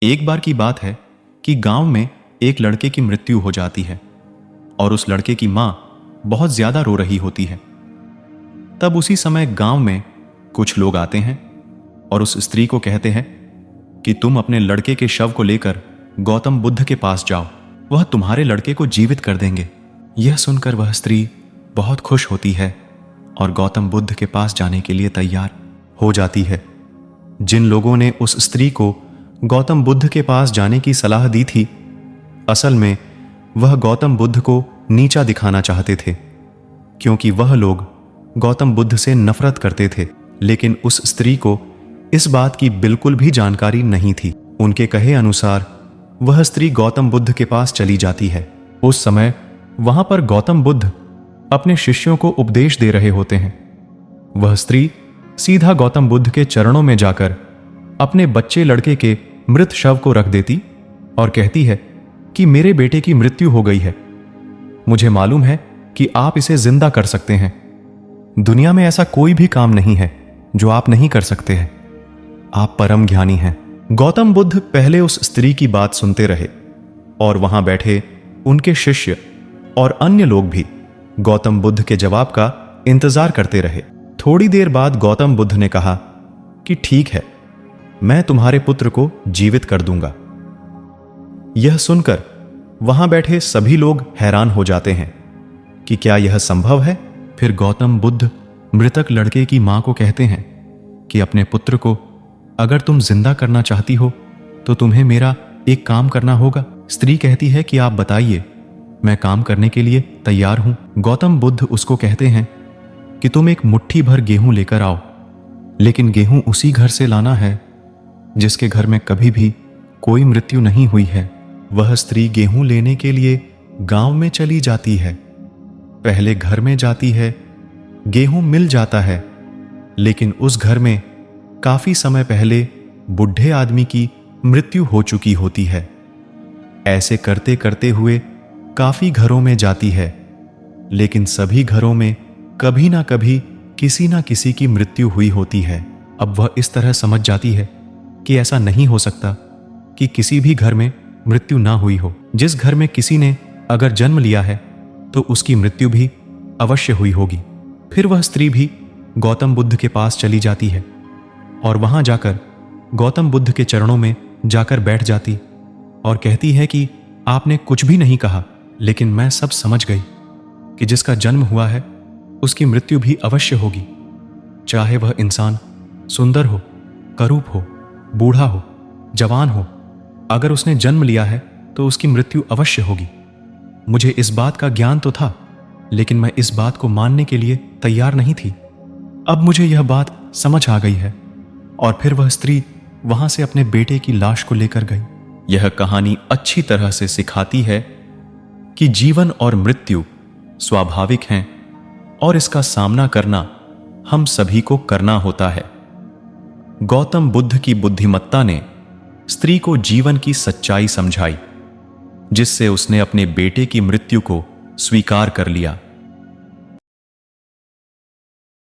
एक बार की बात है कि गांव में एक लड़के की मृत्यु हो जाती है और उस लड़के की मां बहुत ज्यादा रो रही होती है। तब उसी समय गांव में कुछ लोग आते हैं और उस स्त्री को कहते हैं कि तुम अपने लड़के के शव को लेकर गौतम बुद्ध के पास जाओ, वह तुम्हारे लड़के को जीवित कर देंगे। यह सुनकर वह स्त्री बहुत खुश होती है और गौतम बुद्ध के पास जाने के लिए तैयार हो जाती है। जिन लोगों ने उस स्त्री को गौतम बुद्ध के पास जाने की सलाह दी थी, असल में वह गौतम बुद्ध को नीचा दिखाना चाहते थे, क्योंकि वह लोग गौतम बुद्ध से नफरत करते थे। लेकिन उस स्त्री को इस बात की बिल्कुल भी जानकारी नहीं थी। उनके कहे अनुसार वह स्त्री गौतम बुद्ध के पास चली जाती है। उस समय वहां पर गौतम बुद्ध अपने शिष्यों को उपदेश दे रहे होते हैं। वह स्त्री सीधा गौतम बुद्ध के चरणों में जाकर अपने बच्चे लड़के के मृत शव को रख देती और कहती है कि मेरे बेटे की मृत्यु हो गई है, मुझे मालूम है कि आप इसे जिंदा कर सकते हैं। दुनिया में ऐसा कोई भी काम नहीं है जो आप नहीं कर सकते हैं, आप परम ज्ञानी हैं। गौतम बुद्ध पहले उस स्त्री की बात सुनते रहे और वहां बैठे उनके शिष्य और अन्य लोग भी गौतम बुद्ध के जवाब का इंतजार करते रहे। थोड़ी देर बाद गौतम बुद्ध ने कहा कि ठीक है, मैं तुम्हारे पुत्र को जीवित कर दूंगा। यह सुनकर वहां बैठे सभी लोग हैरान हो जाते हैं कि क्या यह संभव है। फिर गौतम बुद्ध मृतक लड़के की मां को कहते हैं कि अपने पुत्र को अगर तुम जिंदा करना चाहती हो तो तुम्हें मेरा एक काम करना होगा। स्त्री कहती है कि आप बताइए, मैं काम करने के लिए तैयार हूं। गौतम बुद्ध उसको कहते हैं कि तुम एक मुट्ठी भर गेहूं लेकर आओ, लेकिन गेहूं उसी घर से लाना है जिसके घर में कभी भी कोई मृत्यु नहीं हुई है। वह स्त्री गेहूं लेने के लिए गांव में चली जाती है। पहले घर में जाती है, गेहूं मिल जाता है, लेकिन उस घर में काफी समय पहले बुढ़े आदमी की मृत्यु हो चुकी होती है। ऐसे करते करते हुए काफी घरों में जाती है, लेकिन सभी घरों में कभी ना कभी किसी ना किसी की मृत्यु हुई होती है। अब वह इस तरह समझ जाती है कि ऐसा नहीं हो सकता कि किसी भी घर में मृत्यु ना हुई हो। जिस घर में किसी ने अगर जन्म लिया है तो उसकी मृत्यु भी अवश्य हुई होगी। फिर वह स्त्री भी गौतम बुद्ध के पास चली जाती है और वहां जाकर गौतम बुद्ध के चरणों में जाकर बैठ जाती और कहती है कि आपने कुछ भी नहीं कहा, लेकिन मैं सब समझ गई कि जिसका जन्म हुआ है उसकी मृत्यु भी अवश्य होगी। चाहे वह इंसान सुंदर हो, करूप हो, बूढ़ा हो, जवान हो, अगर उसने जन्म लिया है तो उसकी मृत्यु अवश्य होगी। मुझे इस बात का ज्ञान तो था, लेकिन मैं इस बात को मानने के लिए तैयार नहीं थी। अब मुझे यह बात समझ आ गई है। और फिर वह स्त्री वहां से अपने बेटे की लाश को लेकर गई। यह कहानी अच्छी तरह से सिखाती है कि जीवन और मृत्यु स्वाभाविक हैं और इसका सामना करना हम सभी को करना होता है। गौतम बुद्ध की बुद्धिमत्ता ने स्त्री को जीवन की सच्चाई समझाई, जिससे उसने अपने बेटे की मृत्यु को स्वीकार कर लिया।